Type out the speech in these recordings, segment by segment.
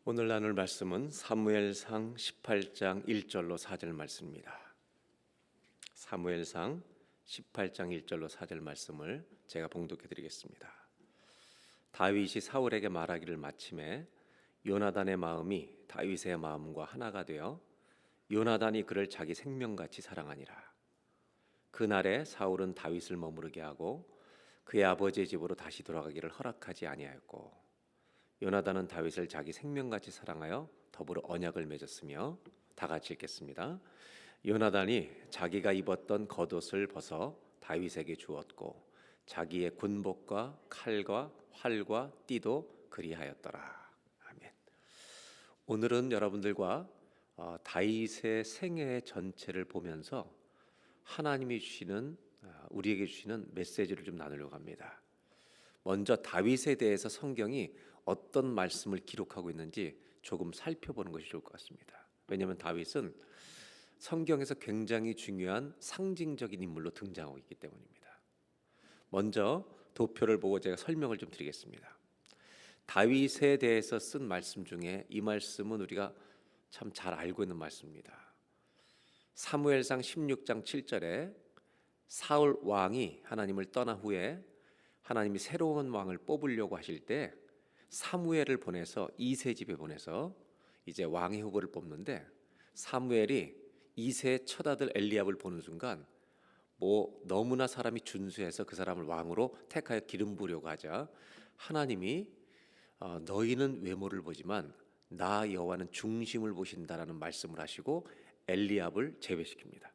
오늘 나눌 말씀은 사무엘상 18장 1절로 4절 말씀입니다. 사무엘상 18장 1절로 4절 말씀을 제가 봉독해 드리겠습니다. 다윗이 사울에게 말하기를 마침에 요나단의 마음이 다윗의 마음과 하나가 되어 요나단이 그를 자기 생명같이 사랑하니라. 그날에 사울은 다윗을 머무르게 하고 그의 아버지의 집으로 다시 돌아가기를 허락하지 아니하였고, 요나단은 다윗을 자기 생명같이 사랑하여 더불어 언약을 맺었으며, 다 같이 읽겠습니다. 요나단이 자기가 입었던 겉옷을 벗어 다윗에게 주었고 자기의 군복과 칼과 활과 띠도 그리하였더라. 아멘. 오늘은 여러분들과 다윗의 생애 전체를 보면서 하나님이 주시는 우리에게 주시는 메시지를 좀 나누려고 합니다. 먼저 다윗에 대해서 성경이 어떤 말씀을 기록하고 있는지 조금 살펴보는 것이 좋을 것 같습니다. 왜냐하면 다윗은 성경에서 굉장히 중요한 상징적인 인물로 등장하고 있기 때문입니다. 먼저 도표를 보고 제가 설명을 좀 드리겠습니다. 다윗에 대해서 쓴 말씀 중에 이 말씀은 우리가 참 잘 알고 있는 말씀입니다. 사무엘상 16장 7절에 사울 왕이 하나님을 떠난 후에 하나님이 새로운 왕을 뽑으려고 하실 때 사무엘을 보내서 이새 집에 보내서 이제 왕의 후보를 뽑는데, 사무엘이 이새의 첫 아들 엘리압을 보는 순간 너무나 사람이 준수해서 그 사람을 왕으로 택하여 기름 부으려고 하자 하나님이 너희는 외모를 보지만 나 여호와는 중심을 보신다라는 말씀을 하시고 엘리압을 제외시킵니다.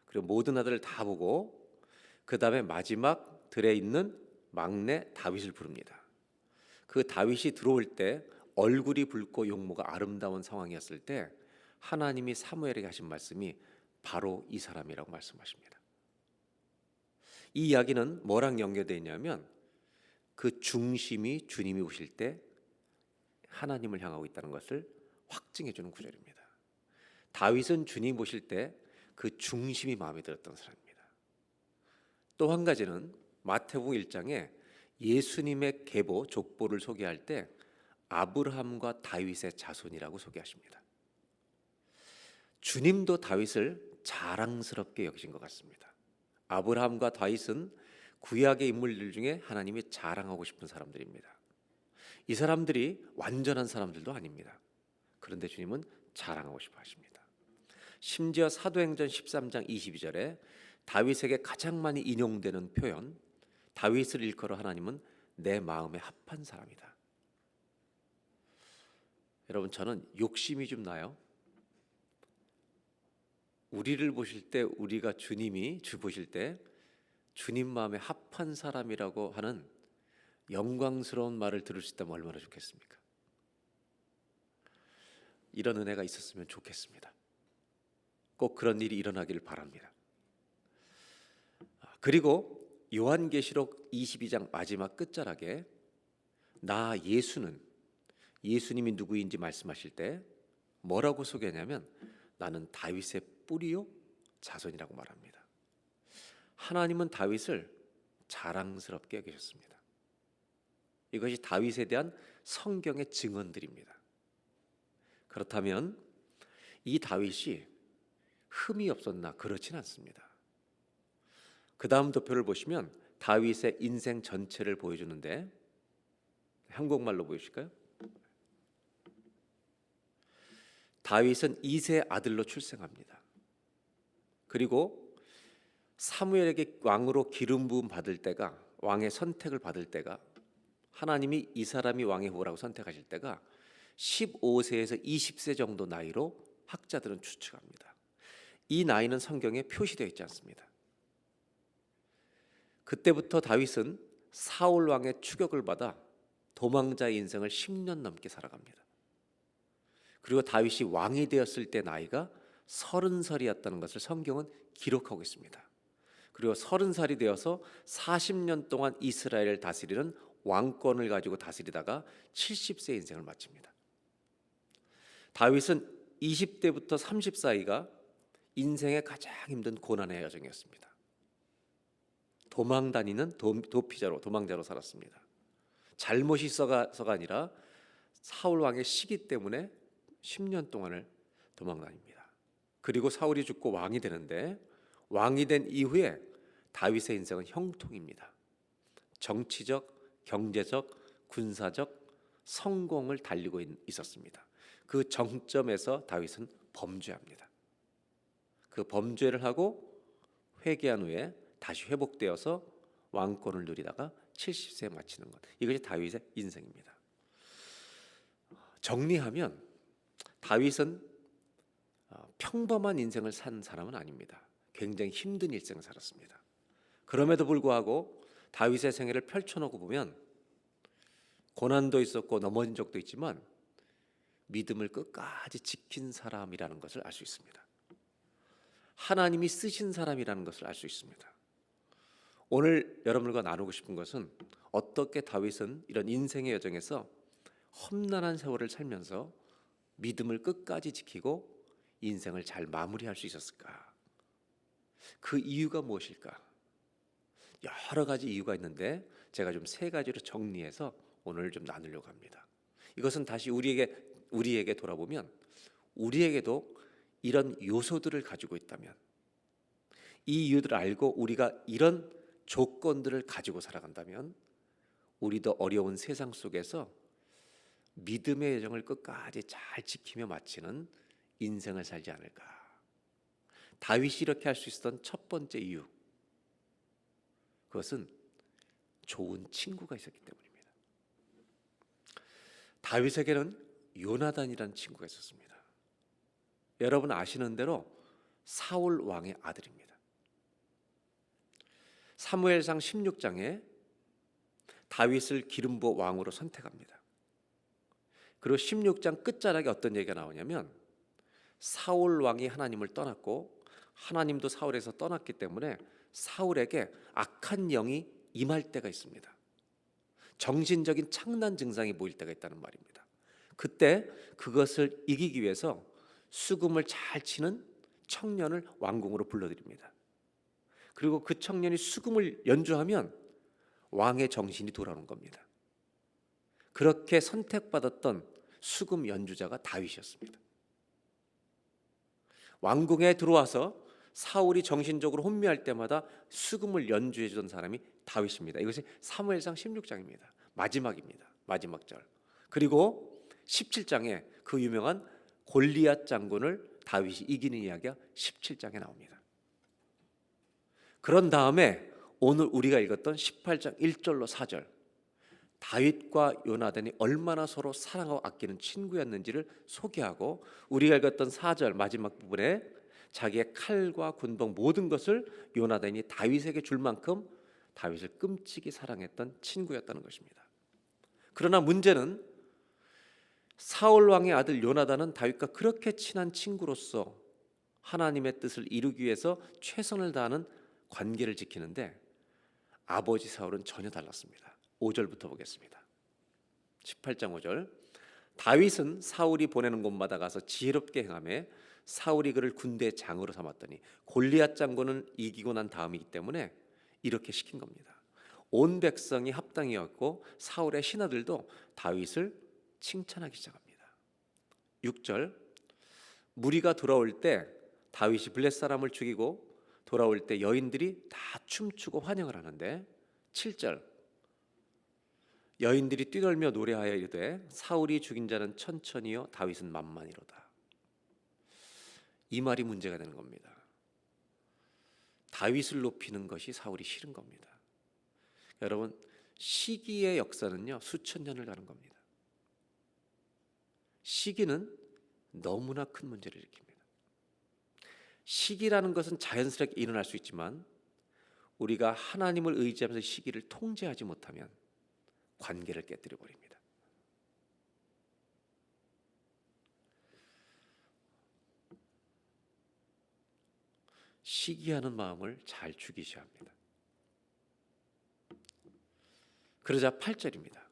그리고 모든 아들을 다 보고 그 다음에 마지막 들에 있는 막내 다윗을 부릅니다. 그 다윗이 들어올 때 얼굴이 붉고 용모가 아름다운 상황이었을 때 하나님이 사무엘에게 하신 말씀이 바로 이 사람이라고 말씀하십니다. 이 이야기는 뭐랑 연결되어 있냐면 그 중심이 주님이 오실 때 하나님을 향하고 있다는 것을 확증해 주는 구절입니다. 다윗은 주님 오실 때 그 중심이 마음에 들었던 사람입니다. 또 한 가지는 마태복음 1장에 예수님의 계보 족보를 소개할 때 아브라함과 다윗의 자손이라고 소개하십니다. 주님도 다윗을 자랑스럽게 여기신 것 같습니다. 아브라함과 다윗은 구약의 인물들 중에 하나님이 자랑하고 싶은 사람들입니다. 이 사람들이 완전한 사람들도 아닙니다. 그런데 주님은 자랑하고 싶어 하십니다. 심지어 사도행전 13장 22절에 다윗에게 가장 많이 인용되는 표현, 다윗을 일컬어 하나님은 내 마음에 합한 사람이다. 여러분, 저는 욕심이 좀 나요. 우리를 보실 때, 우리가 주님이 보실 때 주님 마음에 합한 사람이라고 하는 영광스러운 말을 들을 수 있다면 얼마나 좋겠습니까? 이런 은혜가 있었으면 좋겠습니다. 꼭 그런 일이 일어나기를 바랍니다. 그리고 요한계시록 22장 마지막 끝자락에 나 예수님이 누구인지 말씀하실 때 뭐라고 소개하냐면 나는 다윗의 뿌리요 자손이라고 말합니다. 하나님은 다윗을 자랑스럽게 여기셨습니다. 이것이 다윗에 대한 성경의 증언들입니다. 그렇다면 이 다윗이 흠이 없었나? 그렇진 않습니다. 그 다음 도표를 보시면 다윗의 인생 전체를 보여주는데, 한국말로 보여주실까요? 다윗은 이세 아들로 출생합니다. 그리고 사무엘에게 왕으로 기름 부음 받을 때가, 왕의 선택을 받을 때가, 하나님이 이 사람이 왕의 후보라고 선택하실 때가 15세에서 20세 정도 나이로 학자들은 추측합니다. 이 나이는 성경에 표시되어 있지 않습니다. 그때부터 다윗은 사울 왕의 추격을 받아 도망자의 인생을 10년 넘게 살아갑니다. 그리고 다윗이 왕이 되었을 때 나이가 30살이었다는 것을 성경은 기록하고 있습니다. 그리고 30살이 되어서 40년 동안 이스라엘을 다스리는 왕권을 가지고 다스리다가 70세 인생을 마칩니다. 다윗은 20대부터 30 사이가 인생의 가장 힘든 고난의 여정이었습니다. 도망 다니는 도피자로, 도망자로 살았습니다. 잘못이 있어서가 아니라 사울 왕의 시기 때문에 10년 동안을 도망다닙니다. 그리고 사울이 죽고 왕이 되는데, 왕이 된 이후에 다윗의 인생은 형통입니다. 정치적, 경제적, 군사적 성공을 달리고 있었습니다. 그 정점에서 다윗은 범죄합니다. 그 범죄를 하고 회개한 후에 다시 회복되어서 왕권을 누리다가 70세에 마치는 것, 이것이 다윗의 인생입니다. 정리하면 다윗은 평범한 인생을 산 사람은 아닙니다. 굉장히 힘든 일생을 살았습니다. 그럼에도 불구하고 다윗의 생애를 펼쳐놓고 보면 고난도 있었고 넘어진 적도 있지만 믿음을 끝까지 지킨 사람이라는 것을 알 수 있습니다. 하나님이 쓰신 사람이라는 것을 알 수 있습니다. 오늘 여러분과 나누고 싶은 것은 어떻게 다윗은 이런 인생의 여정에서 험난한 세월을 살면서 믿음을 끝까지 지키고 인생을 잘 마무리할 수 있었을까? 그 이유가 무엇일까? 여러 가지 이유가 있는데 제가 좀 세 가지로 정리해서 오늘 좀 나누려고 합니다. 이것은 다시 우리에게 돌아보면 우리에게도 이런 요소들을 가지고 있다면, 이 이유들을 알고 우리가 이런 조건들을 가지고 살아간다면 우리도 어려운 세상 속에서 믿음의 여정을 끝까지 잘 지키며 마치는 인생을 살지 않을까. 다윗이 이렇게 할 수 있었던 첫 번째 이유, 그것은 좋은 친구가 있었기 때문입니다. 다윗에게는 요나단이라는 친구가 있었습니다. 여러분 아시는 대로 사울 왕의 아들입니다. 사무엘상 16장에 다윗을 기름 부어 왕으로 선택합니다. 그리고 16장 끝자락에 어떤 얘기가 나오냐면, 사울 왕이 하나님을 떠났고 하나님도 사울에서 떠났기 때문에 사울에게 악한 영이 임할 때가 있습니다. 정신적인 창난 증상이 보일 때가 있다는 말입니다. 그때 그것을 이기기 위해서 수금을 잘 치는 청년을 왕궁으로 불러들입니다. 그리고 그 청년이 수금을 연주하면 왕의 정신이 돌아오는 겁니다. 그렇게 선택받았던 수금 연주자가 다윗이었습니다. 왕궁에 들어와서 사울이 정신적으로 혼미할 때마다 수금을 연주해 주던 사람이 다윗입니다. 이것이 사무엘상 16장입니다. 마지막입니다. 마지막 절. 그리고 17장에 그 유명한 골리앗 장군을 다윗이 이기는 이야기가 17장에 나옵니다. 그런 다음에 오늘 우리가 읽었던 18장 1절로 4절, 다윗과 요나단이 얼마나 서로 사랑하고 아끼는 친구였는지를 소개하고, 우리가 읽었던 4절 마지막 부분에 자기의 칼과 군복 모든 것을 요나단이 다윗에게 줄 만큼 다윗을 끔찍이 사랑했던 친구였다는 것입니다. 그러나 문제는 사울 왕의 아들 요나단은 다윗과 그렇게 친한 친구로서 하나님의 뜻을 이루기 위해서 최선을 다하는 관계를 지키는데, 아버지 사울은 전혀 달랐습니다. 5절부터 보겠습니다. 18장 5절, 다윗은 사울이 보내는 곳마다 가서 지혜롭게 행하며 사울이 그를 군대 장으로 삼았더니, 골리앗 장군은 이기고 난 다음이기 때문에 이렇게 시킨 겁니다. 온 백성이 합당이었고 사울의 신하들도 다윗을 칭찬하기 시작합니다. 6절, 무리가 돌아올 때 다윗이 블렛 사람을 죽이고 돌아올 때 여인들이 다 춤추고 환영을 하는데, 7절, 여인들이 뛰놀며 노래하여 이르되 사울이 죽인 자는 천천히요 다윗은 만만이로다. 이 말이 문제가 되는 겁니다. 다윗을 높이는 것이 사울이 싫은 겁니다. 여러분, 시기의 역사는요 수천 년을 가는 겁니다. 시기는 너무나 큰 문제를 일으킵니다. 시기라는 것은 자연스럽게 일어날 수 있지만 우리가 하나님을 의지하면서 시기를 통제하지 못하면 관계를 깨뜨려 버립니다. 시기하는 마음을 잘 죽이셔야 합니다. 그러자 8절입니다.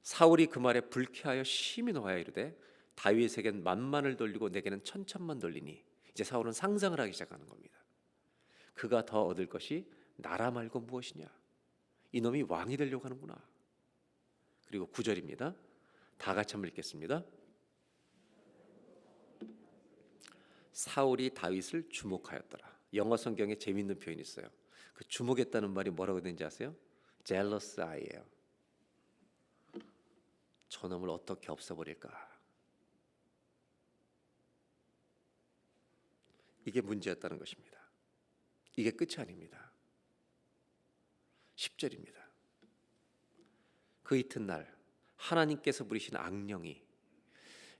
사울이 그 말에 불쾌하여 심히 노하여 이르되 다윗에겐 만만을 돌리고 내게는 천천만 돌리니, 이제 사울은 상상을 하기 시작하는 겁니다. 그가 더 얻을 것이 나라 말고 무엇이냐, 이놈이 왕이 되려고 하는구나. 그리고 9절입니다. 다 같이 한번 읽겠습니다. 사울이 다윗을 주목하였더라. 영어 성경에 재미있는 표현이 있어요. 그 주목했다는 말이 뭐라고 되는지 아세요? jealous eye예요. 저놈을 어떻게 없애버릴까? 이게 문제였다는 것입니다. 이게 끝이 아닙니다. 10절입니다. 그 이튿날 하나님께서 부리신 악령이,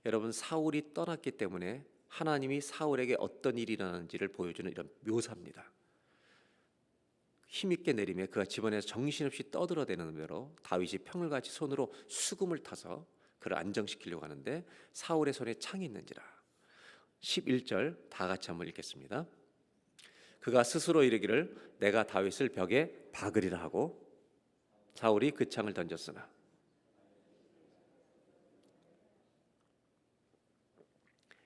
여러분 사울이 떠났기 때문에 하나님이 사울에게 어떤 일이 일어나는지를 보여주는 이런 묘사입니다. 힘있게 내림에 그가 집안에서 정신없이 떠들어대는 대로 다윗이 평을같이 손으로 수금을 타서 그를 안정시키려고 하는데 사울의 손에 창이 있는지라. 11절 다 같이 한번 읽겠습니다. 그가 스스로 이르기를 내가 다윗을 벽에 박으리라 하고 사울이 그 창을 던졌으나,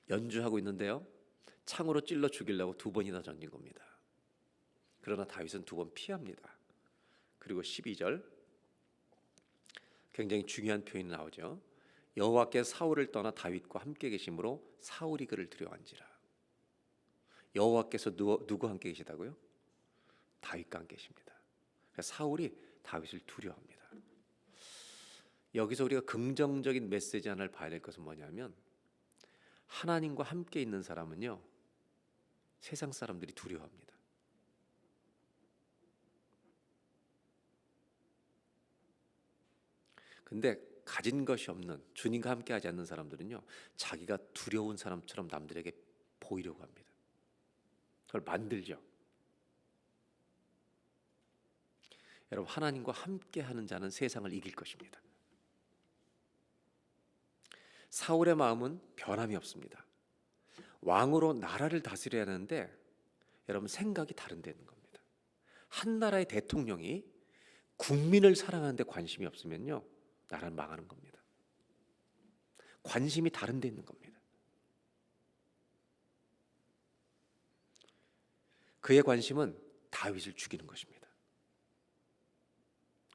연주하고 있는데요, 창으로 찔러 죽이려고 2번이나 던진 겁니다. 그러나 다윗은 2번 피합니다. 그리고 12절 굉장히 중요한 표현이 나오죠. 여호와께서 사울을 떠나 다윗과 함께 계심으로 사울이 그를 두려워한지라. 여호와께서 누구 함께 계시다고요? 다윗과 함께 계십니다. 사울이 다윗을 두려워합니다. 여기서 우리가 긍정적인 메시지 하나를 봐야 될 것은 뭐냐면, 하나님과 함께 있는 사람은요, 세상 사람들이 두려워합니다. 근데 가진 것이 없는, 주님과 함께 하지 않는 사람들은요, 자기가 두려운 사람처럼 남들에게 보이려고 합니다. 그걸 만들죠. 여러분, 하나님과 함께 하는 자는 세상을 이길 것입니다. 사울의 마음은 변함이 없습니다. 왕으로 나라를 다스려야 하는데 여러분, 생각이 다른 데 있는 겁니다. 한 나라의 대통령이 국민을 사랑하는데 관심이 없으면요, 나라는 망하는 겁니다. 관심이 다른 데 있는 겁니다. 그의 관심은 다윗을 죽이는 것입니다.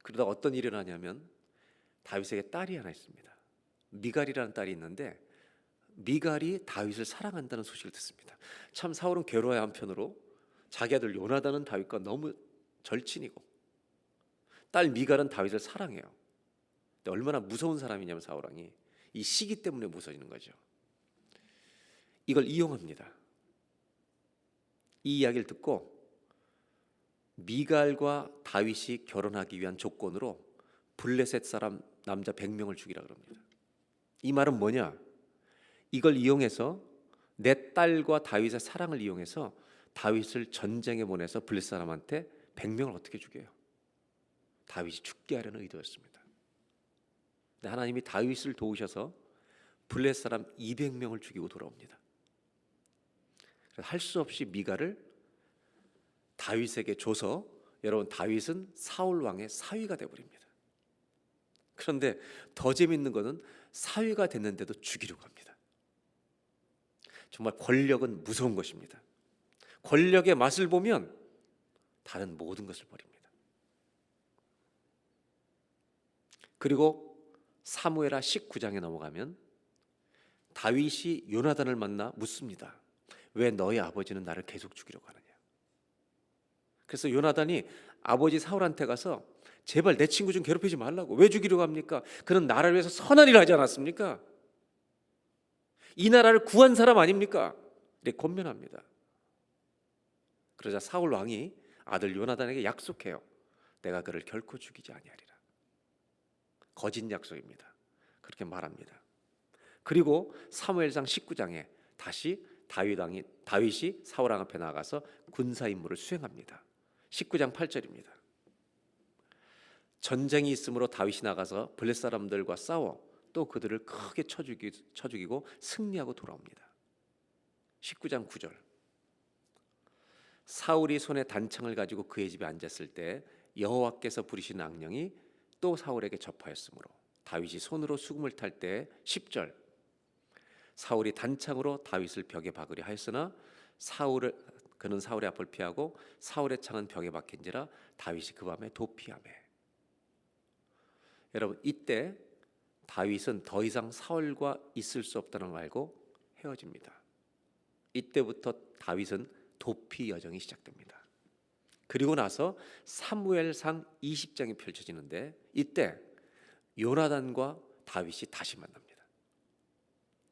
그러다 어떤 일이 일어나냐면, 다윗에게 딸이 하나 있습니다. 미갈이라는 딸이 있는데 미갈이 다윗을 사랑한다는 소식을 듣습니다. 참 사울은 괴로워야 한편으로 자기 아들 요나단은 다윗과 너무 절친이고 딸 미갈은 다윗을 사랑해요. 근데 얼마나 무서운 사람이냐면 사울 왕이 이 시기 때문에 무서워지는 거죠. 이걸 이용합니다. 이 이야기를 듣고 미갈과 다윗이 결혼하기 위한 조건으로 블레셋 사람 남자 100명을 죽이라 그럽니다. 이 말은 뭐냐? 이걸 이용해서 내 딸과 다윗의 사랑을 이용해서 다윗을 전쟁에 보내서 블레셋 사람한테 100명을 어떻게 죽여요? 다윗이 죽게 하려는 의도였습니다. 근데 하나님이 다윗을 도우셔서 블레셋 사람 200명을 죽이고 돌아옵니다. 할 수 없이 미갈을 다윗에게 줘서, 여러분, 다윗은 사울 왕의 사위가 되어버립니다. 그런데 더 재밌는 것은 사위가 됐는데도 죽이려고 합니다. 정말 권력은 무서운 것입니다. 권력의 맛을 보면 다른 모든 것을 버립니다. 그리고 사무엘하 19장에 넘어가면 다윗이 요나단을 만나 묻습니다. 왜 너희 아버지는 나를 계속 죽이려고 하느냐? 그래서 요나단이 아버지 사울한테 가서 제발 내 친구 좀 괴롭히지 말라고. 왜 죽이려고 합니까? 그는 나라를 위해서 선한 일을 하지 않았습니까? 이 나라를 구한 사람 아닙니까? 이렇게 권면합니다. 그러자 사울 왕이 아들 요나단에게 약속해요. 내가 그를 결코 죽이지 아니하리라. 거짓 약속입니다. 그렇게 말합니다. 그리고 사무엘상 19장에 다시 다윗이 사울 왕 앞에 나가서 군사 임무를 수행합니다. 19장 8절입니다. 전쟁이 있으므로 다윗이 나가서 블레셋 사람들과 싸워 또 그들을 크게 쳐죽이고 승리하고 돌아옵니다. 19장 9절. 사울이 손에 단창을 가지고 그의 집에 앉았을 때 여호와께서 부리신 악령이 또 사울에게 접하였으므로 다윗이 손으로 수금을 탈 때 10절. 사울이 단창으로 다윗을 벽에 박으려 하였으나 그는 사울의 앞을 피하고 사울의 창은 벽에 박힌지라 다윗이 그 밤에 도피하매. 여러분, 이때 다윗은 더 이상 사울과 있을 수 없다는 걸 알고 헤어집니다. 이때부터 다윗은 도피 여정이 시작됩니다. 그리고 나서 사무엘상 20장이 펼쳐지는데 이때 요나단과 다윗이 다시 만납니다.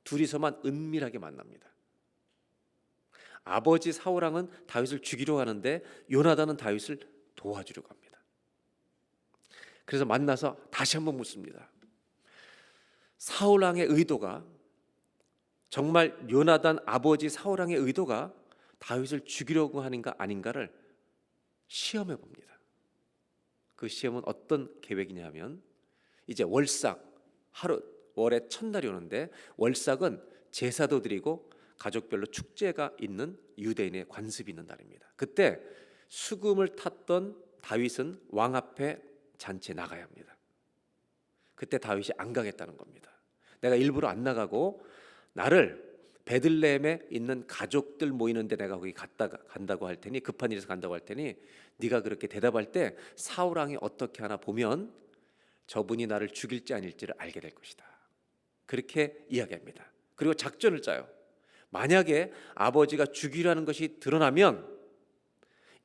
둘이서만 은밀하게 만납니다. 아버지 사울왕은 다윗을 죽이려 하는데 요나단은 다윗을 도와주려고 합니다. 그래서 만나서 다시 한번 묻습니다. 사울왕의 의도가 정말 요나단 아버지 사울왕의 의도가 다윗을 죽이려고 하는가 아닌가를 시험해 봅니다. 그 시험은 어떤 계획이냐면 이제 월삭 월의 첫날이 오는데 월삭은 제사도 드리고 가족별로 축제가 있는 유대인의 관습이 있는 날입니다. 그때 수금을 탔던 다윗은 왕 앞에 잔치에 나가야 합니다. 그때 다윗이 안 가겠다는 겁니다. 내가 일부러 안 나가고 나를 베들레헴에 있는 가족들 모이는데 내가 거기 간다고 할 테니 급한 일에서 간다고 할 테니 네가 그렇게 대답할 때 사울 왕이 어떻게 하나 보면 저분이 나를 죽일지 아닐지를 알게 될 것이다. 그렇게 이야기합니다. 그리고 작전을 짜요. 만약에 아버지가 죽이라는 것이 드러나면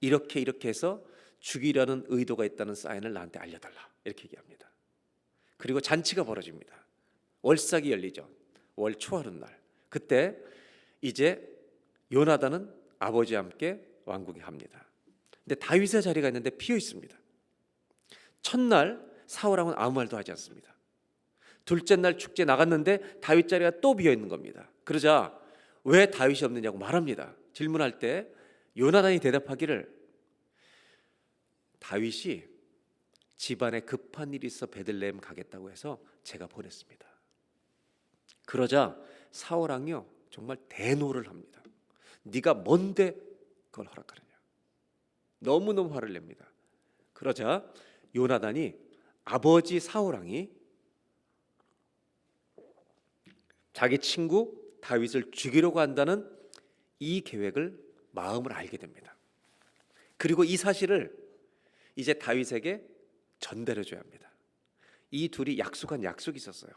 이렇게 해서 죽이려는 의도가 있다는 사인을 나한테 알려달라. 이렇게 얘기합니다. 그리고 잔치가 벌어집니다. 월삭이 열리죠. 월 초하룻 날. 그때 이제 요나단은 아버지와 함께 왕궁에 합니다. 근데 다윗의 자리가 있는데 비어 있습니다. 첫날 사울왕은 아무 말도 하지 않습니다. 둘째 날 축제 나갔는데 다윗 자리가 또 비어 있는 겁니다. 그러자 왜 다윗이 없느냐고 말합니다. 질문할 때 요나단이 대답하기를 다윗이 집안에 급한 일이 있어 베들레헴 가겠다고 해서 제가 보냈습니다. 그러자 사울왕이요 정말 대노를 합니다. 네가 뭔데 그걸 허락하느냐. 너무너무 화를 냅니다. 그러자 요나단이 아버지 사울왕이 자기 친구 다윗을 죽이려고 한다는 이 계획을 마음을 알게 됩니다. 그리고 이 사실을 이제 다윗에게 전달해 줘야 합니다. 이 둘이 약속한 약속이 있었어요.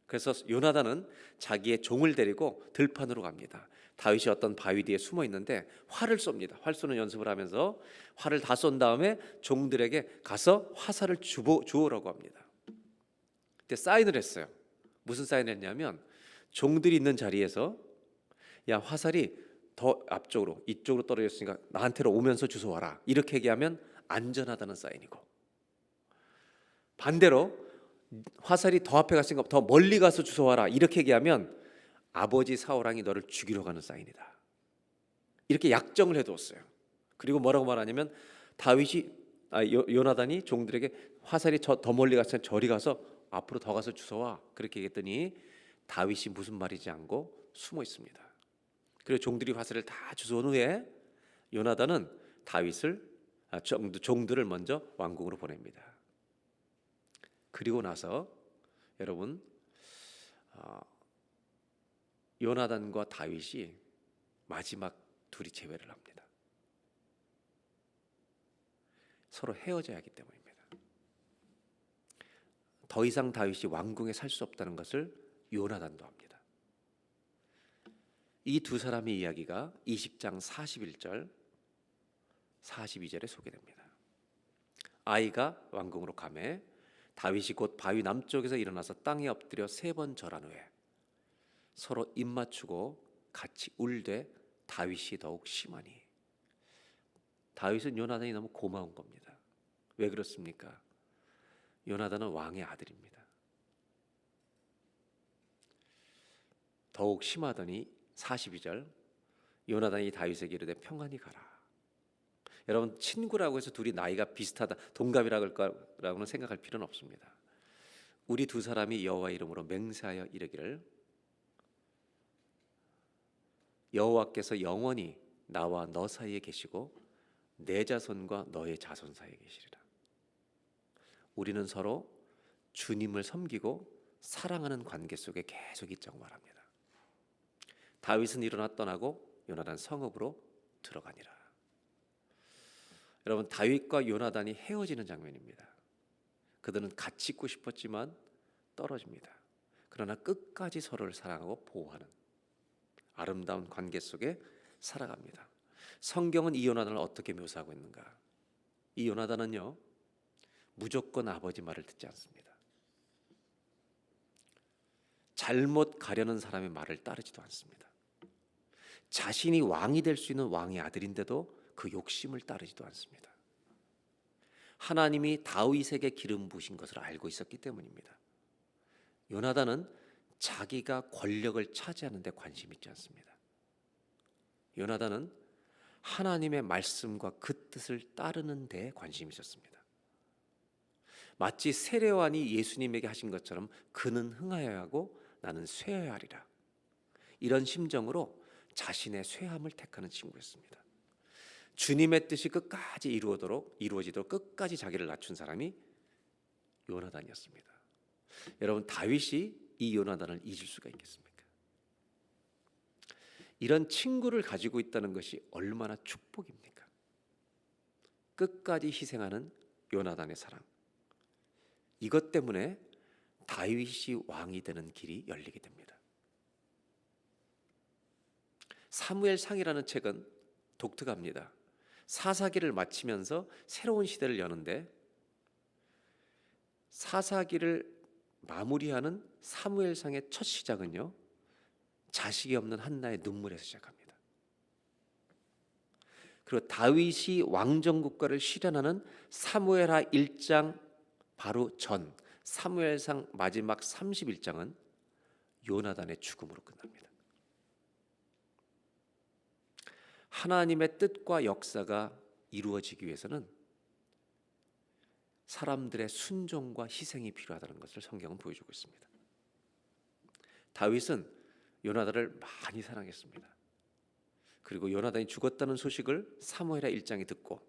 그래서 요나단은 자기의 종을 데리고 들판으로 갑니다. 다윗이 어떤 바위 뒤에 숨어 있는데 활을 쏩니다. 활 쏘는 연습을 하면서 활을 다 쏜 다음에 종들에게 가서 화살을 주오라고 합니다. 그때 사인을 했어요. 무슨 사인을 했냐면 종들이 있는 자리에서 야 화살이 더 앞쪽으로 이쪽으로 떨어졌으니까 나한테로 오면서 주워와라. 이렇게 얘기하면 안전하다는 사인이고 반대로 화살이 더 앞에 갔으니까 더 멀리 가서 주워와라. 이렇게 얘기하면 아버지 사울왕이 너를 죽이러 가는 사인이다. 이렇게 약정을 해두었어요. 그리고 뭐라고 말하냐면 요나단이 종들에게 화살이 더 멀리 갔으면 저리 가서 앞으로 더 가서 주워와. 그렇게 얘기했더니 다윗이 무슨 말인지 않고 숨어 있습니다. 그리고 종들이 화살을 다 주워온 후에 요나단은 종들을 먼저 왕궁으로 보냅니다. 그리고 나서 여러분 요나단과 다윗이 마지막 둘이 재회를 합니다. 서로 헤어져야 하기 때문입니다. 더 이상 다윗이 왕궁에 살 수 없다는 것을 요나단도 합니다. 이 두 사람의 이야기가 20장 41절 42절에 소개됩니다. 아이가 왕궁으로 가매 다윗이 곧 바위 남쪽에서 일어나서 땅에 엎드려 3번 절한 후에 서로 입 맞추고 같이 울되 다윗이 더욱 심하니. 다윗은 요나단이 너무 고마운 겁니다. 왜 그렇습니까? 요나단은 왕의 아들입니다. 더욱 심하더니 42절 요나단이 다윗에게 이르되 평안히 가라. 여러분 친구라고 해서 둘이 나이가 비슷하다 동갑이라고 할 거라고는 생각할 필요는 없습니다. 우리 두 사람이 여호와 이름으로 맹세하여 이르기를 여호와께서 영원히 나와 너 사이에 계시고 내 자손과 너의 자손 사이에 계시리라. 우리는 서로 주님을 섬기고 사랑하는 관계 속에 계속 있자고 말합니다. 다윗은 일어나 떠나고 요나단 성읍으로 들어가니라. 여러분 다윗과 요나단이 헤어지는 장면입니다. 그들은 같이 있고 싶었지만 떨어집니다. 그러나 끝까지 서로를 사랑하고 보호하는 아름다운 관계 속에 살아갑니다. 성경은 이 요나단을 어떻게 묘사하고 있는가? 이 요나단은요, 무조건 아버지 말을 듣지 않습니다. 잘못 가려는 사람의 말을 따르지도 않습니다. 자신이 왕이 될 수 있는 왕의 아들인데도 그 욕심을 따르지도 않습니다. 하나님이 다윗에게 기름 부으신 것을 알고 있었기 때문입니다. 요나단은 자기가 권력을 차지하는 데 관심 있지 않습니다. 요나단은 하나님의 말씀과 그 뜻을 따르는 데 관심이 있었습니다. 마치 세례요한이 예수님에게 하신 것처럼 그는 흥하여야 하고 나는 쇠해야 하리라. 이런 심정으로 자신의 쇠함을 택하는 친구였습니다. 주님의 뜻이 끝까지 이루어지도록 끝까지 자기를 낮춘 사람이 요나단이었습니다. 여러분, 다윗이 이 요나단을 잊을 수가 있겠습니까? 이런 친구를 가지고 있다는 것이 얼마나 축복입니까? 끝까지 희생하는 요나단의 사랑. 이것 때문에 다윗이 왕이 되는 길이 열리게 됩니다. 사무엘상이라는 책은 독특합니다. 사사기를 마치면서 새로운 시대를 여는데, 사사기를 마무리하는 사무엘상의 첫 시작은요, 자식이 없는 한나의 눈물에서 시작합니다. 그리고 다윗이 왕정 국가를 실현하는 사무엘하 1장 바로 전 사무엘상 마지막 31장은 요나단의 죽음으로 끝납니다. 하나님의 뜻과 역사가 이루어지기 위해서는 사람들의 순종과 희생이 필요하다는 것을 성경은 보여주고 있습니다. 다윗은 요나단을 많이 사랑했습니다. 그리고 요나단이 죽었다는 소식을 사무엘하 1장에 듣고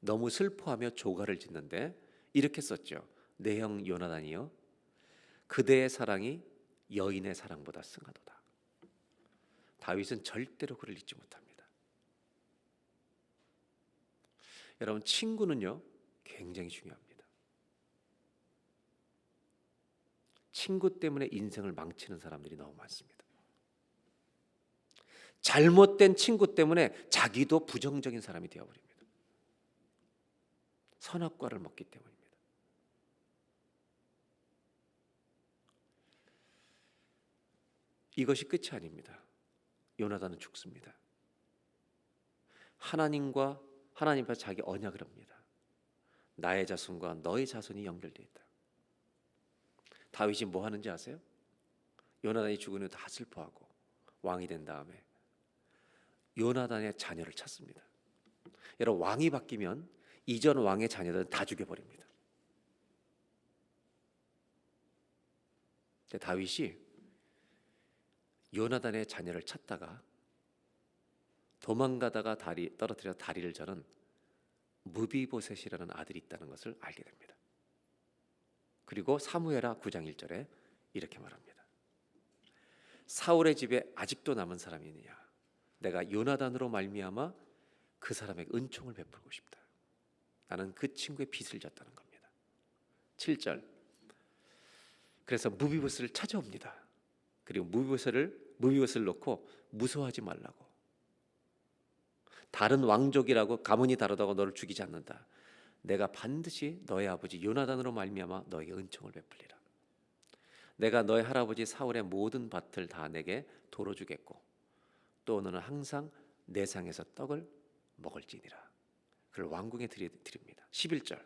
너무 슬퍼하며 조가를 짓는데 이렇게 썼죠. 내 형 요나단이여, 그대의 사랑이 여인의 사랑보다 승하도다. 다윗은 절대로 그를 잊지 못합니다. 여러분, 친구는요 굉장히 중요합니다. 친구 때문에 인생을 망치는 사람들이 너무 많습니다. 잘못된 친구 때문에 자기도 부정적인 사람이 되어버립니다. 선악과를 먹기 때문입니다. 이것이 끝이 아닙니다. 요나단은 죽습니다. 하나님과 자기 언약을 합니다. 나의 자손과 너의 자손이 연결되어 있다. 다윗이 뭐 하는지 아세요? 요나단이 죽은 후 다 슬퍼하고 왕이 된 다음에 요나단의 자녀를 찾습니다. 여러분, 왕이 바뀌면 이전 왕의 자녀들은 다 죽여버립니다. 근데 다윗이 요나단의 자녀를 찾다가 도망가다가 떨어뜨려 다리를 저는 무비보셋이라는 아들이 있다는 것을 알게 됩니다. 그리고 사무엘하 9장 1절에 이렇게 말합니다. 사울의 집에 아직도 남은 사람이 있느냐? 내가 요나단으로 말미암아 그 사람에게 은총을 베풀고 싶다. 나는 그 친구의 빚을 졌다는 겁니다. 7절. 그래서 무비보셋을 찾아옵니다. 그리고 무비보셋을 놓고 무서워하지 말라고. 다른 왕족이라고 가문이 다르다고 너를 죽이지 않는다. 내가 반드시 너의 아버지 요나단으로 말미암아 너에게 은총을 베풀리라. 내가 너의 할아버지 사울의 모든 밭을 다 내게 도로 주겠고 또 너는 항상 내 상에서 떡을 먹을지니라. 그를 왕궁에 드립니다. 11절.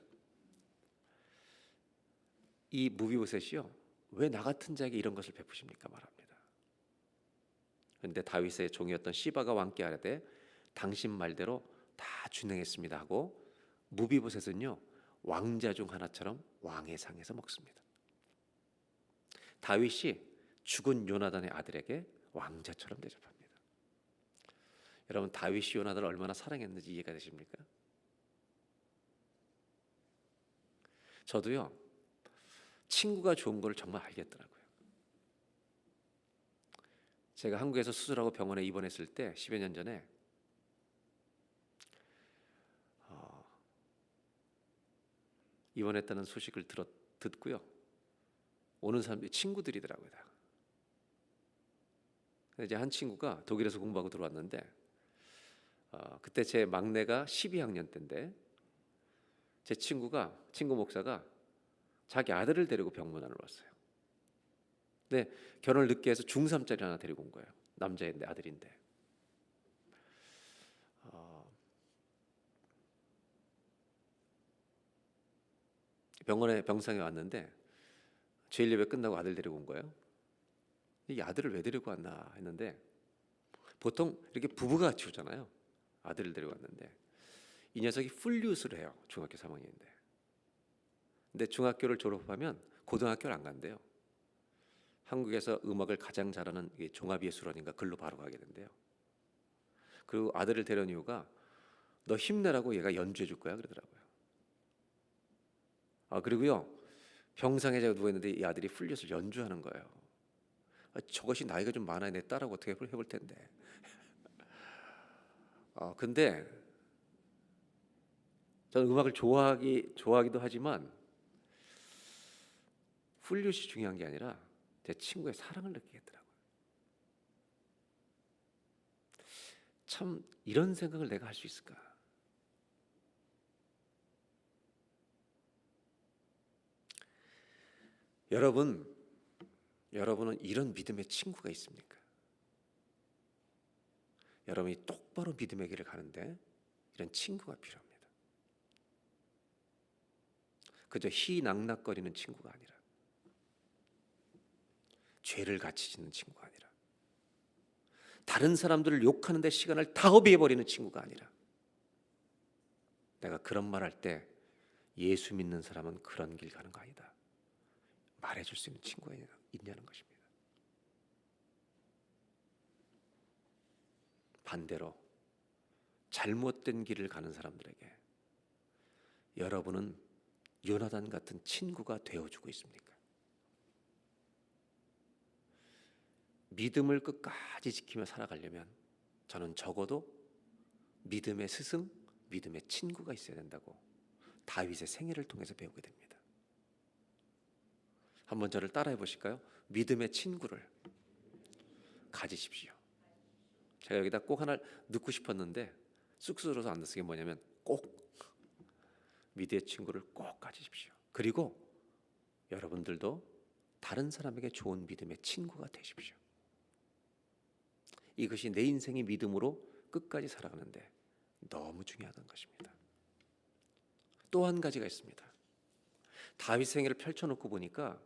이 무비보셋이요, 왜 나 같은 자에게 이런 것을 베푸십니까? 말합니다. 그런데 다윗의 종이었던 시바가 왕께 아뢰되 당신 말대로 다 준행했습니다 하고 무비보셋은요 왕자 중 하나처럼 왕의 상에서 먹습니다. 다윗이 죽은 요나단의 아들에게 왕자처럼 대접합니다. 여러분, 다윗이 요나단을 얼마나 사랑했는지 이해가 되십니까? 저도요 친구가 좋은 걸 정말 알겠더라고요. 제가 한국에서 수술하고 병원에 입원했을 때 10여 년 전에 입원했다는 소식을 듣고요 오는 사람들이 친구들이더라고요. 다. 이제 한 친구가 독일에서 공부하고 들어왔는데 그때 제 막내가 12학년 때인데 제 친구 목사가 자기 아들을 데리고 병문안을 왔어요. 근데 결혼을 늦게 해서 중3짜리 하나 데리고 온 거예요. 남자인데 아들인데. 병원에 병상에 왔는데 주일 예배 끝나고 아들 데리고 온 거예요. 이 아들을 왜 데리고 왔나 했는데 보통 이렇게 부부가 같이 오잖아요. 아들을 데리고 왔는데 이 녀석이 풀리웃을 해요. 중학교 3학년인데. 근데 중학교를 졸업하면 고등학교를 안 간대요. 한국에서 음악을 가장 잘하는 종합예술원인가 글로 바로 가게 된대요. 그리고 아들을 데려온 이유가 너 힘내라고 얘가 연주해 줄 거야 그러더라고요. 그리고요 병상에 제가 누워 있는데 이 아들이 풀리웃을 연주하는 거예요. 저것이 나이가 좀 많아야 내 딸하고 어떻게 해볼 텐데. 근데 저는 음악을 좋아하기도 하지만 풀리웃이 중요한 게 아니라 제 친구의 사랑을 느끼겠더라고요. 참 이런 생각을 내가 할 수 있을까? 여러분은 이런 믿음의 친구가 있습니까? 여러분이 똑바로 믿음의 길을 가는데 이런 친구가 필요합니다. 그저 희낙낙거리는 친구가 아니라 죄를 같이 짓는 친구가 아니라 다른 사람들을 욕하는 데 시간을 다 허비해버리는 친구가 아니라 내가 그런 말 할 때 예수 믿는 사람은 그런 길 가는 거 아니다 말해줄 수 있는 친구가 있냐는 것입니다. 반대로 잘못된 길을 가는 사람들에게 여러분은 요나단 같은 친구가 되어주고 있습니까? 믿음을 끝까지 지키며 살아가려면 저는 적어도 믿음의 스승, 믿음의 친구가 있어야 된다고 다윗의 생애를 통해서 배우게 됩니다. 한번 저를 따라해 보실까요? 믿음의 친구를 가지십시오. 제가 여기다 꼭 하나 넣고 싶었는데 쑥스러워서 안 넣은 게 뭐냐면 꼭 믿음의 친구를 꼭 가지십시오. 그리고 여러분들도 다른 사람에게 좋은 믿음의 친구가 되십시오. 이것이 내 인생의 믿음으로 끝까지 살아가는데 너무 중요하다는 것입니다. 또 한 가지가 있습니다. 다윗 생애를 펼쳐놓고 보니까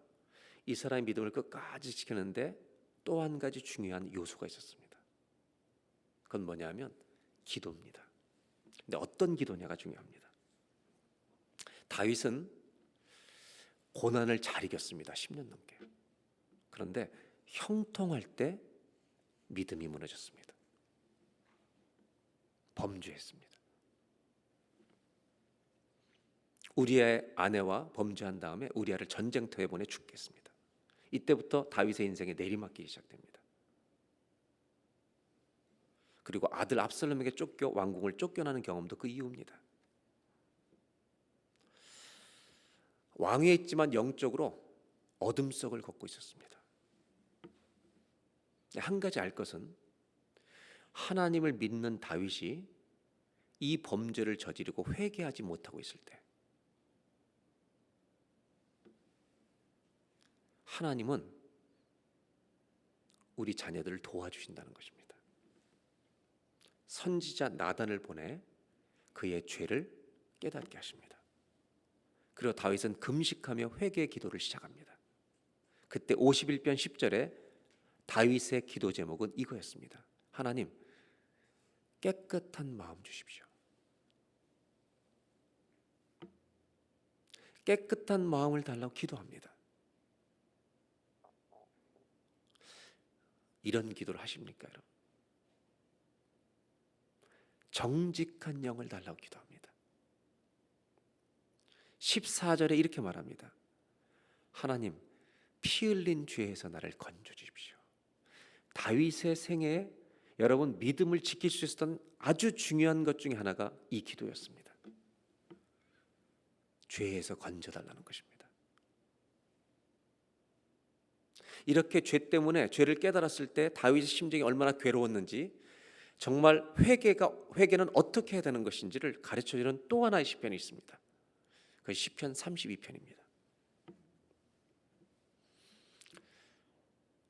이 사람의 믿음을 끝까지 지키는데 또 한 가지 중요한 요소가 있었습니다. 그건 뭐냐면 기도입니다. 근데 어떤 기도냐가 중요합니다. 다윗은 고난을 잘 이겼습니다. 10년 넘게. 그런데 형통할 때 믿음이 무너졌습니다. 범죄했습니다. 우리의 아내와 범죄한 다음에 우리아를 전쟁터에 보내 죽겠습니다. 이때부터 다윗의 인생에 내리막길이 시작됩니다. 그리고 아들 압살롬에게 왕궁을 쫓겨나는 경험도 그 이유입니다. 왕위에 있지만 영적으로 어둠 속을 걷고 있었습니다. 한 가지 알 것은 하나님을 믿는 다윗이 이 범죄를 저지르고 회개하지 못하고 있을 때 하나님은 우리 자녀들을 도와주신다는 것입니다. 선지자 나단을 보내 그의 죄를 깨닫게 하십니다. 그리고 다윗은 금식하며 회개의 기도를 시작합니다. 그때 51편 10절에 다윗의 기도 제목은 이거였습니다. 하나님, 깨끗한 마음 주십시오. 깨끗한 마음을 달라고 기도합니다. 이런 기도를 하십니까, 여러분? 정직한 영을 달라고 기도합니다. 14절에 이렇게 말합니다. 하나님, 피 흘린 죄에서 나를 건져 주십시오. 다윗의 생애에 여러분 믿음을 지킬 수 있었던 아주 중요한 것 중에 하나가 이 기도였습니다. 죄에서 건져달라는 것입니다. 이렇게 죄 때문에 죄를 깨달았을 때 다윗의 심정이 얼마나 괴로웠는지, 정말 회개는 어떻게 해야 되는 것인지를 가르쳐주는 또 하나의 시편이 있습니다. 그 시편 32편입니다.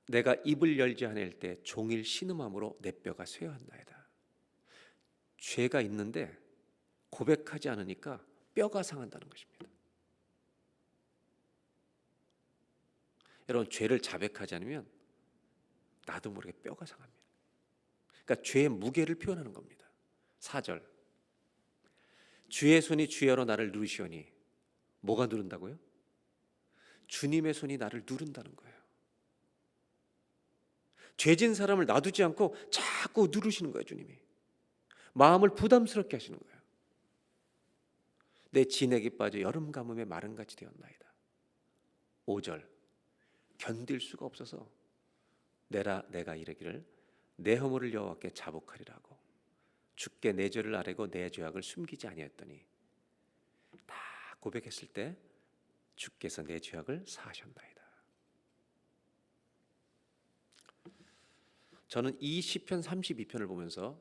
내가 입을 열지 아니할 때 종일 신음함으로 내 뼈가 쇠하나이다. 죄가 있는데 고백하지 않으니까 뼈가 상한다는 것입니다. 여러분, 죄를 자백하지 않으면 나도 모르게 뼈가 상합니다. 그러니까 죄의 무게를 표현하는 겁니다. 4절, 주의 손이 주야로 나를 누르시오니. 뭐가 누른다고요? 주님의 손이 나를 누른다는 거예요. 죄진 사람을 놔두지 않고 자꾸 누르시는 거예요. 주님이 마음을 부담스럽게 하시는 거예요. 내 진액이 빠져 여름 가뭄에 마른같이 되었나이다. 5절, 견딜 수가 없어서 내가 이르기를 내 허물을 여호와께 자복하리라고 주께 내 죄를 아뢰고 내 죄악을 숨기지 아니했더니. 다 고백했을 때 주께서 내 죄악을 사하셨나이다. 저는 이 시편 32편을 보면서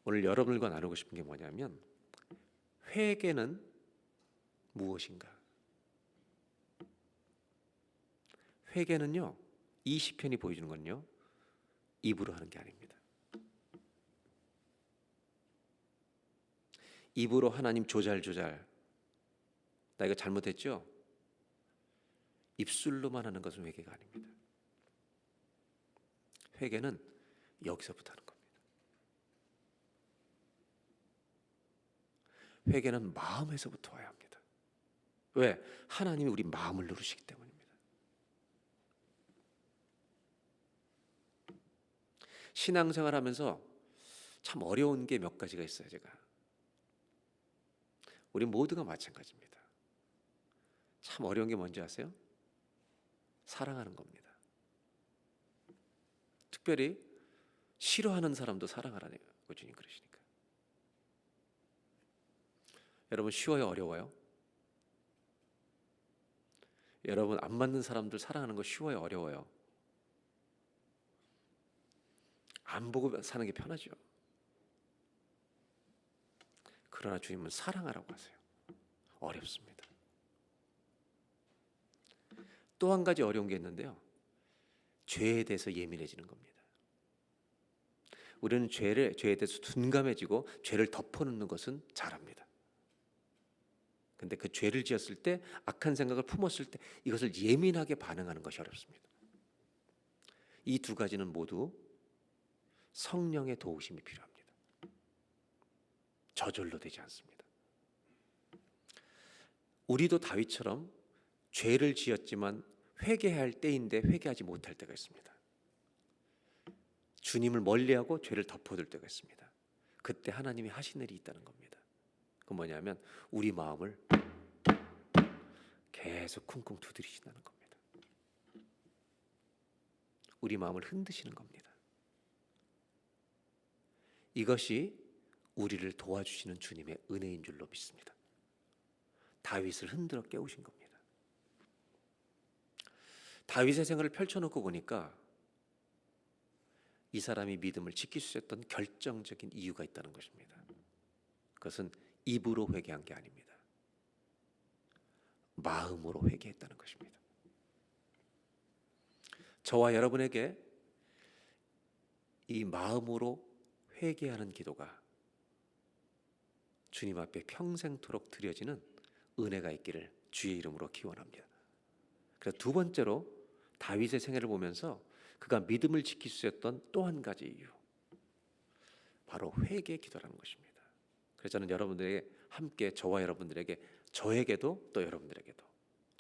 오늘 여러분들과 나누고 싶은 게 뭐냐면, 회개는 무엇인가? 회개는요, 이 시편이 보여주는 건요, 입으로 하는 게 아닙니다. 입으로 하나님 조잘조잘, 나 이거 잘못했죠? 입술로만 하는 것은 회개가 아닙니다. 회개는 여기서부터 하는 겁니다. 회개는 마음에서부터 와야 합니다. 왜? 하나님이 우리 마음을 누르시기 때문입니다. 신앙생활 하면서 참 어려운 게 몇 가지가 있어요. 제가, 우리 모두가 마찬가지입니다. 참 어려운 게 뭔지 아세요? 사랑하는 겁니다. 특별히 싫어하는 사람도 사랑하라고 주님 그러시니까. 여러분, 쉬워요, 어려워요? 여러분, 안 맞는 사람들 사랑하는 거 쉬워요, 어려워요? 안 보고 사는 게 편하죠. 그러나 주님은 사랑하라고 하세요. 어렵습니다. 또 한 가지 어려운 게 있는데요, 죄에 대해서 예민해지는 겁니다. 우리는 죄에 대해서 둔감해지고 죄를 덮어놓는 것은 잘합니다. 근데 그 죄를 지었을 때, 악한 생각을 품었을 때 이것을 예민하게 반응하는 것이 어렵습니다. 이 두 가지는 모두 성령의 도우심이 필요합니다. 저절로 되지 않습니다. 우리도 다윗처럼 죄를 지었지만 회개할 때인데 회개하지 못할 때가 있습니다. 주님을 멀리하고 죄를 덮어둘 때가 있습니다. 그때 하나님이 하신 일이 있다는 겁니다. 그건 뭐냐면 우리 마음을 계속 쿵쿵 두드리신다는 겁니다. 우리 마음을 흔드시는 겁니다. 이것이 우리를 도와주시는 주님의 은혜인 줄로 믿습니다. 다윗을 흔들어 깨우신 겁니다. 다윗의 생활을 펼쳐놓고 보니까 이 사람이 믿음을 지킬 수 있었던 결정적인 이유가 있다는 것입니다. 그것은 입으로 회개한 게 아닙니다. 마음으로 회개했다는 것입니다. 저와 여러분에게 이 마음으로 회개하는 기도가 주님 앞에 평생토록 드려지는 은혜가 있기를 주의 이름으로 기원합니다. 그래서 두 번째로 다윗의 생애를 보면서 그가 믿음을 지킬 수 있었던 또 한 가지 이유, 바로 회개 기도라는 것입니다. 그래서 저는 여러분들에게 함께, 저와 여러분들에게, 저에게도 또 여러분들에게도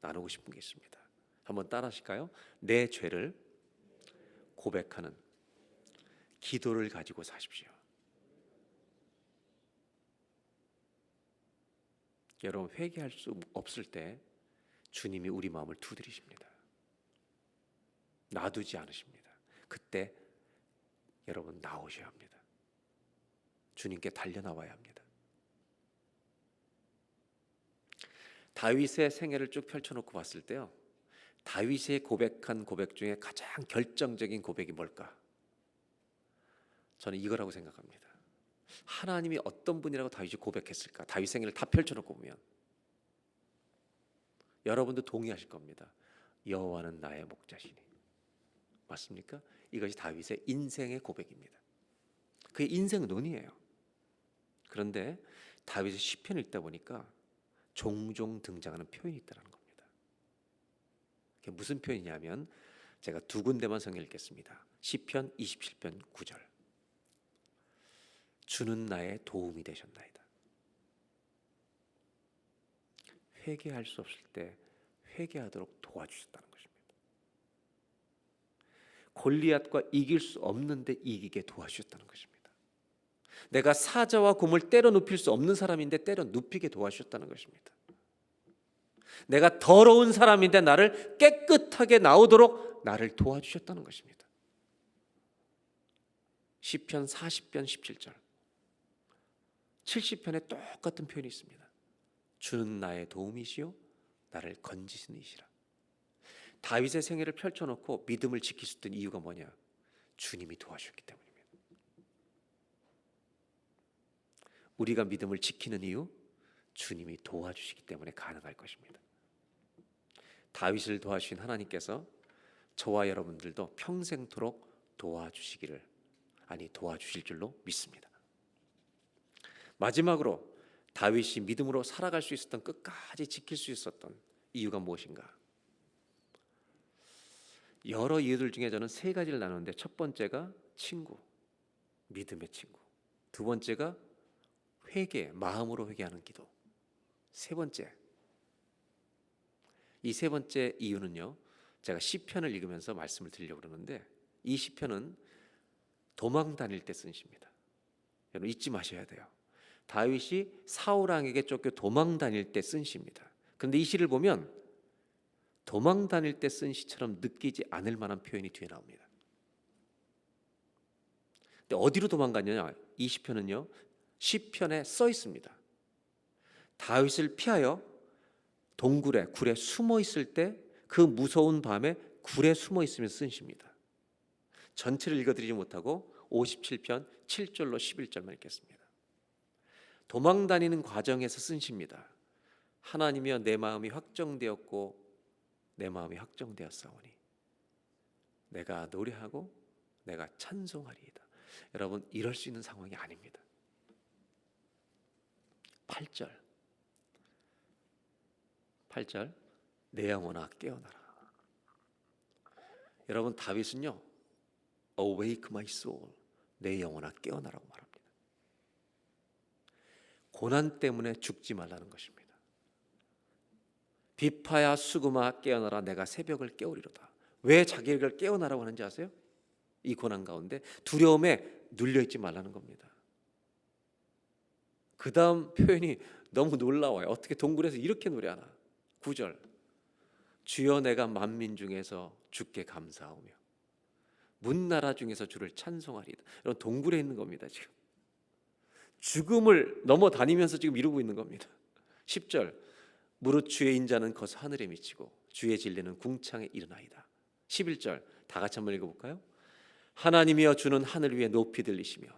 나누고 싶은 게 있습니다. 한번 따라하실까요? 내 죄를 고백하는 기도를 가지고 사십시오. 여러분, 회개할 수 없을 때 주님이 우리 마음을 두드리십니다. 놔두지 않으십니다. 그때 여러분 나오셔야 합니다. 주님께 달려나와야 합니다. 다윗의 생애를 쭉 펼쳐놓고 봤을 때요, 다윗의 고백한 고백 중에 가장 결정적인 고백이 뭘까? 저는 이거라고 생각합니다. 하나님이 어떤 분이라고 다윗이 고백했을까? 다윗 생애를 다 펼쳐놓고 보면 여러분도 동의하실 겁니다. 여호와는 나의 목자시니. 맞습니까? 이것이 다윗의 인생의 고백입니다. 그의 인생론이에요. 그런데 다윗의 시편을 읽다 보니까 종종 등장하는 표현이 있다는 겁니다. 그게 무슨 표현이냐면 제가 두 군데만 성경 읽겠습니다. 시편 27편 9절. 주는 나의 도움이 되셨나이다. 회개할 수 없을 때 회개하도록 도와주셨다는 것입니다. 골리앗과 이길 수 없는데 이기게 도와주셨다는 것입니다. 내가 사자와 곰을 때려 눕힐 수 없는 사람인데 때려 눕히게 도와주셨다는 것입니다. 내가 더러운 사람인데 나를 깨끗하게 나오도록 나를 도와주셨다는 것입니다. 시편 40편 17절 70편에 똑같은 표현이 있습니다. 주는 나의 도움이시요 나를 건지시는 이시라. 다윗의 생애를 펼쳐놓고 믿음을 지킬 수 있던 이유가 뭐냐? 주님이 도와주셨기 때문입니다. 우리가 믿음을 지키는 이유, 주님이 도와주시기 때문에 가능할 것입니다. 다윗을 도와주신 하나님께서 저와 여러분들도 평생토록 도와주시기를, 도와주실 줄로 믿습니다. 마지막으로 다윗이 믿음으로 살아갈 수 있었던, 끝까지 지킬 수 있었던 이유가 무엇인가? 여러 이유들 중에 저는 세 가지를 나누는데, 첫 번째가 친구, 믿음의 친구. 두 번째가 회개, 마음으로 회개하는 기도. 세 번째, 이 세 번째 이유는요, 제가 시편을 읽으면서 말씀을 드리려고 그러는데, 이 시편은 도망 다닐 때 쓴 시입니다. 여러분 잊지 마셔야 돼요. 다윗이 사울 왕에게 쫓겨 도망 다닐 때 쓴 시입니다. 그런데 이 시를 보면 도망 다닐 때 쓴 시처럼 느끼지 않을 만한 표현이 뒤에 나옵니다. 근데 어디로 도망갔느냐? 이 시편은요, 시편에 써 있습니다. 다윗을 피하여 동굴에, 굴에 숨어 있을 때 그 무서운 밤에 굴에 숨어 있으면서 쓴 시입니다. 전체를 읽어드리지 못하고 57편 7절로 11절만 읽겠습니다. 도망 다니는 과정에서 쓴 시입니다. 하나님이여 내 마음이 확정되었고 내 마음이 확정되었사오니 내가 노래하고 내가 찬송하리이다. 여러분 이럴 수 있는 상황이 아닙니다. 8절 내 영혼아 깨어나라. 여러분 다윗은요, Awake my soul, 내 영혼아 깨어나라고 말합니다. 고난 때문에 죽지 말라는 것입니다. 비파야 수금아 깨어나라, 내가 새벽을 깨우리로다. 왜 자기를 깨어나라고 하는지 아세요? 이 고난 가운데 두려움에 눌려있지 말라는 겁니다. 그 다음 표현이 너무 놀라워요. 어떻게 동굴에서 이렇게 노래하나. 9절 주여 내가 만민 중에서 주께 감사하오며 문나라 중에서 주를 찬송하리이다. 여러분 동굴에 있는 겁니다. 지금 죽음을 넘어다니면서 지금 이루고 있는 겁니다. 10절 무릇 주의 인자는 거서 하늘에 미치고 주의 진리는 궁창에 이르나이다. 11절 다 같이 한번 읽어볼까요? 하나님이여 주는 하늘 위에 높이 들리시며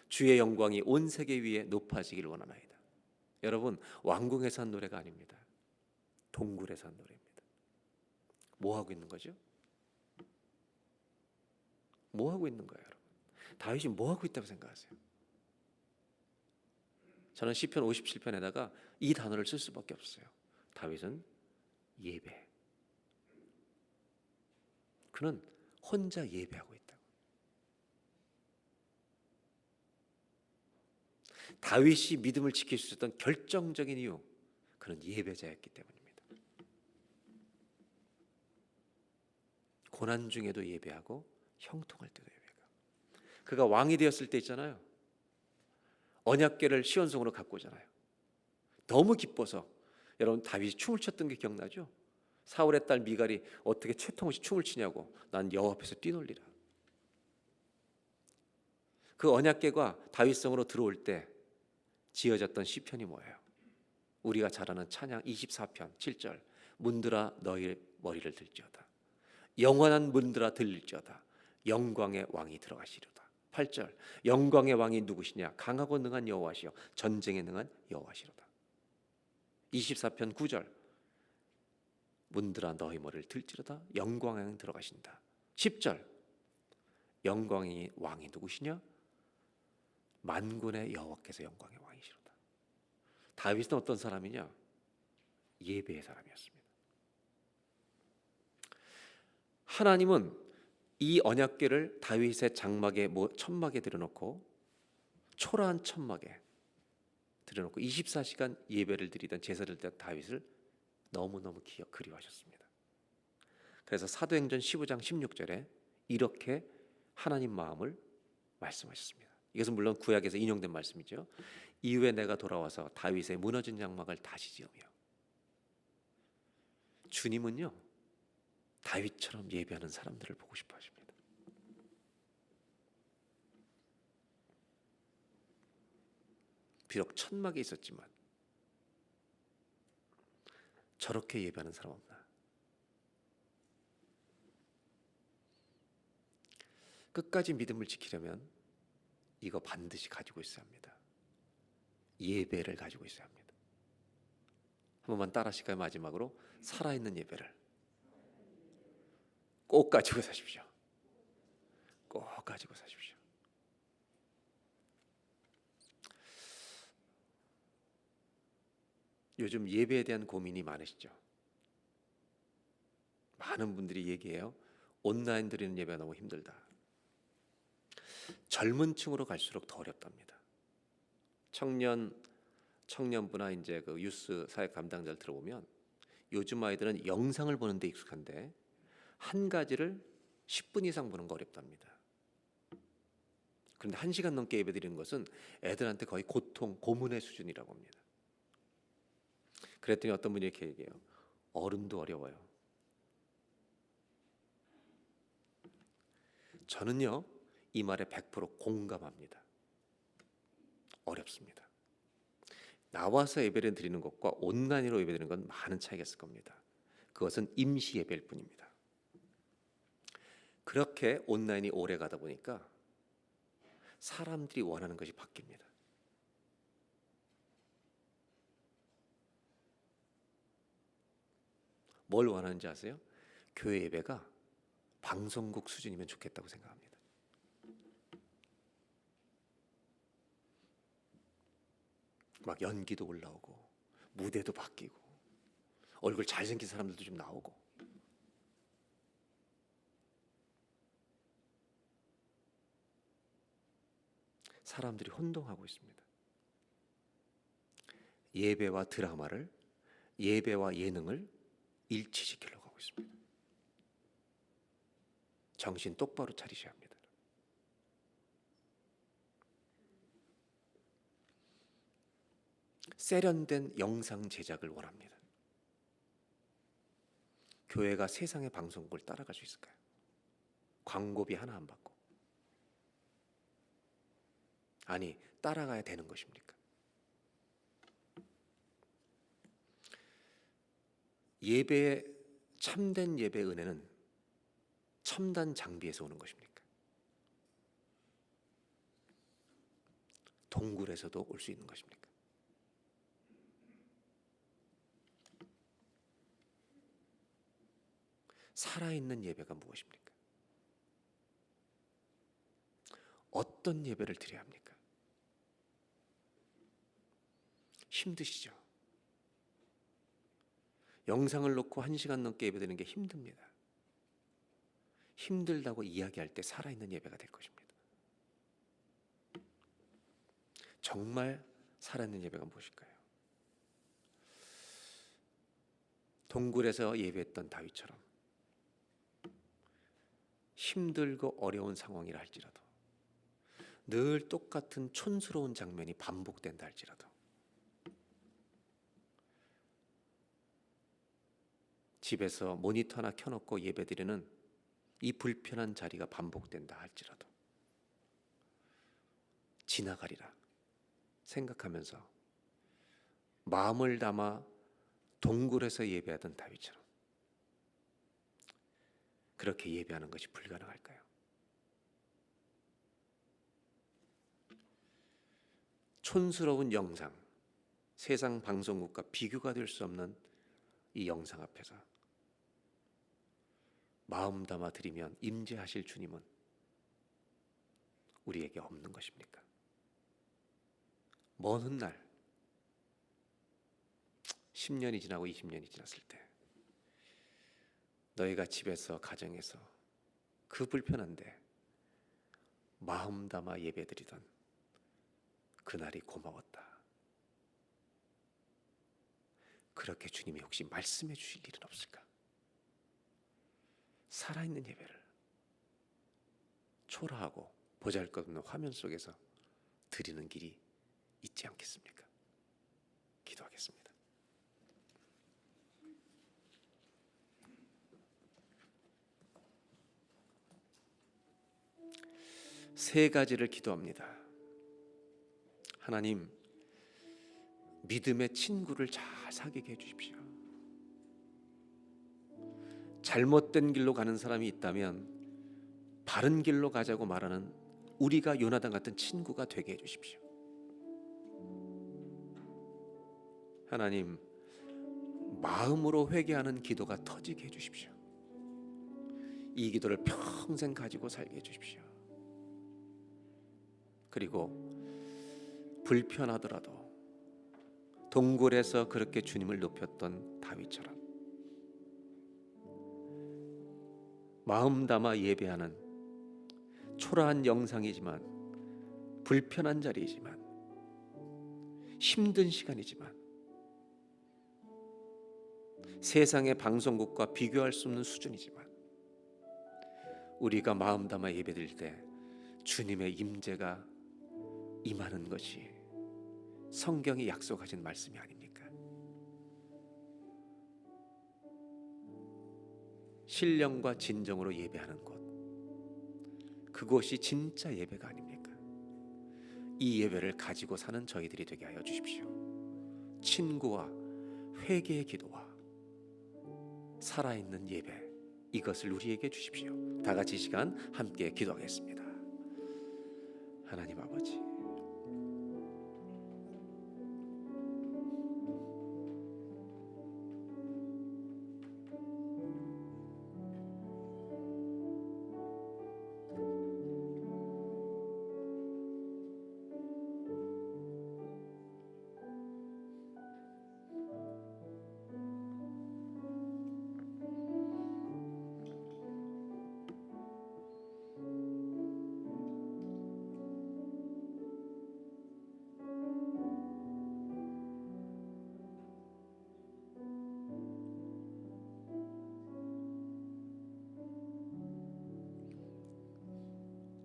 주의 영광이 온 세계 위에 높아지기를 원하나이다. 여러분 왕궁에서 한 노래가 아닙니다. 동굴에서 한 노래입니다. 뭐 하고 있는 거죠? 뭐 하고 있는 거예요, 여러분? 다윗이 뭐 하고 있다고 생각하세요? 저는 시편 57편에다가 이 단어를 쓸 수밖에 없어요. 다윗은 예배. 그는 혼자 예배하고 있다고. 다윗이 믿음을 지킬 수 있었던 결정적인 이유, 그는 예배자였기 때문입니다. 고난 중에도 예배하고 형통할 때도 예배하고. 그가 왕이 되었을 때 있잖아요, 언약궤를 시온성으로 갖고 오잖아요. 너무 기뻐서, 여러분 다윗이 춤을 췄던 게 기억나죠? 사울의 딸 미갈이 어떻게 채통 없이 춤을 추냐고, 난 여호와 앞에서 뛰놀리라. 그 언약궤가 다윗성으로 들어올 때 지어졌던 시편이 뭐예요? 우리가 잘 아는 찬양 24편 7절 문들아 너희 머리를 들지어다. 영원한 문들아 들릴지어다. 영광의 왕이 들어가시리로다. 8절 영광의 왕이 누구시냐? 강하고 능한 여호와시여 전쟁에 능한 여호와시로다. 24편 9절 문들아 너희 머리를 들지어다. 영광의 왕이 들어가신다. 10절 영광의 왕이 누구시냐? 만군의 여호와께서 영광의 왕이시로다. 다윗은 어떤 사람이냐? 예배의 사람이었습니다. 하나님은 이 언약궤를 다윗의 장막에 천막에 들여놓고 초라한 천막에 들여놓고 24시간 예배를 드리던 제사를 드리던 다윗을 너무너무 그리워하셨습니다. 그래서 사도행전 15장 16절에 이렇게 하나님 마음을 말씀하셨습니다. 이것은 물론 구약에서 인용된 말씀이죠. 이후에 내가 돌아와서 다윗의 무너진 장막을 다시 지으며. 주님은요 다윗처럼 예배하는 사람들을 보고 싶어 하십니다. 비록 천막에 있었지만 저렇게 예배하는 사람 없나? 끝까지 믿음을 지키려면 이거 반드시 가지고 있어야 합니다. 예배를 가지고 있어야 합니다. 한 번만 따라 하실까요? 마지막으로 살아있는 예배를 꼭 가지고 사십시오. 꼭 가지고 사십시오. 요즘 예배에 대한 고민이 많으시죠? 많은 분들이 얘기해요. 온라인 드리는 예배가 너무 힘들다. 젊은 층으로 갈수록 더 어렵답니다. 청년부나 이제 그 유스 사회 감당자를 들어보면 요즘 아이들은 영상을 보는 데 익숙한데 한 가지를 10분 이상 보는 거 어렵답니다. 그런데 1시간 넘게 예배 드리는 것은 애들한테 거의 고문의 수준이라고 합니다. 그랬더니 어떤 분이 이렇게 얘기해요. 어른도 어려워요. 저는요 이 말에 100% 공감합니다. 어렵습니다. 나와서 예배를 드리는 것과 온라인으로 예배 드리는 건 많은 차이가 있을 겁니다. 그것은 임시 예배일 뿐입니다. 그렇게 온라인이 오래 가다 보니까 사람들이 원하는 것이 바뀝니다. 뭘 원하는지 아세요? 교회 예배가 방송국 수준이면 좋겠다고 생각합니다. 막 연기도 올라오고 무대도 바뀌고 얼굴 잘생긴 사람들도 좀 나오고 사람들이 혼동하고 있습니다. 예배와 드라마를 예배와 예능을 일치시키려고 하고 있습니다. 정신 똑바로 차리셔야 합니다. 세련된 영상 제작을 원합니다. 교회가 세상의 방송국을 따라갈 수 있을까요? 광고비 하나 안 받고. 아니, 따라가야 되는 것입니까? 예배의 참된 예배의 은혜는 첨단 장비에서 오는 것입니까? 동굴에서도 올 수 있는 것입니까? 살아있는 예배가 무엇입니까? 어떤 예배를 드려야 합니까? 힘드시죠? 영상을 놓고 1시간 넘게 예배드리는 게 힘듭니다. 힘들다고 이야기할 때 살아있는 예배가 될 것입니다. 정말 살아있는 예배가 무엇일까요? 동굴에서 예배했던 다윗처럼 힘들고 어려운 상황이라 할지라도 늘 똑같은 촌스러운 장면이 반복된다 할지라도 집에서 모니터 하나 켜놓고 예배드리는 이 불편한 자리가 반복된다 할지라도 지나가리라 생각하면서 마음을 담아 동굴에서 예배하던 다윗처럼 그렇게 예배하는 것이 불가능할까요? 촌스러운 영상, 세상 방송국과 비교가 될 수 없는 이 영상 앞에서 마음 담아 드리면 임재하실 주님은 우리에게 없는 것입니까? 먼 훗날 10년이 지나고 20년이 지났을 때 너희가 집에서 가정에서 그 불편한데 마음 담아 예배드리던 그날이 고마웠다. 그렇게 주님이 혹시 말씀해 주실 일은 없을까? 살아있는 예배를 초라하고 보잘것없는 화면 속에서 드리는 길이 있지 않겠습니까? 기도하겠습니다. 세 가지를 기도합니다. 하나님, 믿음의 친구를 잘 사귀게 해주십시오. 잘못된 길로 가는 사람이 있다면 바른 길로 가자고 말하는 우리가 요나단 같은 친구가 되게 해주십시오. 하나님, 마음으로 회개하는 기도가 터지게 해주십시오. 이 기도를 평생 가지고 살게 해주십시오. 그리고 불편하더라도 동굴에서 그렇게 주님을 높였던 다윗처럼 마음 담아 예배하는 초라한 영상이지만 불편한 자리이지만 힘든 시간이지만 세상의 방송국과 비교할 수 없는 수준이지만 우리가 마음 담아 예배드릴 때 주님의 임재가 임하는 것이 성경이 약속하신 말씀이 아닙니까? 신령과 진정으로 예배하는 곳, 그곳이 진짜 예배가 아닙니까? 이 예배를 가지고 사는 저희들이 되게 하여 주십시오. 친구와 회개의 기도와 살아있는 예배, 이것을 우리에게 주십시오. 다 같이 이 시간 함께 기도하겠습니다. 하나님 아버지,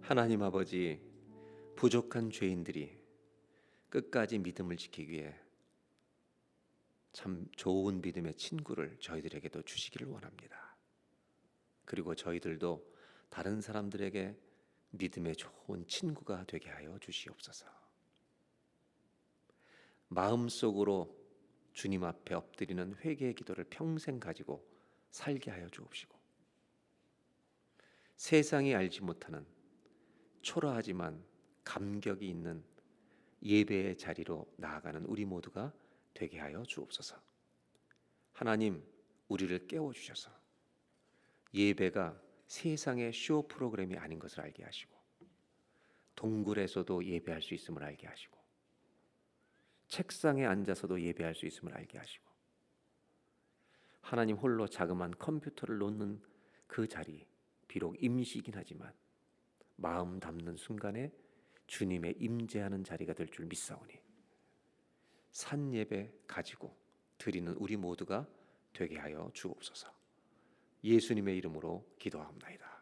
하나님 아버지, 부족한 죄인들이 끝까지 믿음을 지키기 위해 참 좋은 믿음의 친구를 저희들에게도 주시기를 원합니다. 그리고 저희들도 다른 사람들에게 믿음의 좋은 친구가 되게 하여 주시옵소서. 마음속으로 주님 앞에 엎드리는 회개의 기도를 평생 가지고 살게 하여 주옵시고, 세상이 알지 못하는 초라하지만 감격이 있는 예배의 자리로 나아가는 우리 모두가 되게 하여 주옵소서. 하나님, 우리를 깨워주셔서 예배가 세상의 쇼 프로그램이 아닌 것을 알게 하시고, 동굴에서도 예배할 수 있음을 알게 하시고, 책상에 앉아서도 예배할 수 있음을 알게 하시고, 하나님 홀로 자그마한 컴퓨터를 놓는 그 자리, 비록 임시이긴 하지만 마음 담는 순간에 주님의 임재하는 자리가 될 줄 믿사오니 산 예배 가지고 드리는 우리 모두가 되게 하여 주옵소서. 예수님의 이름으로 기도하옵나이다.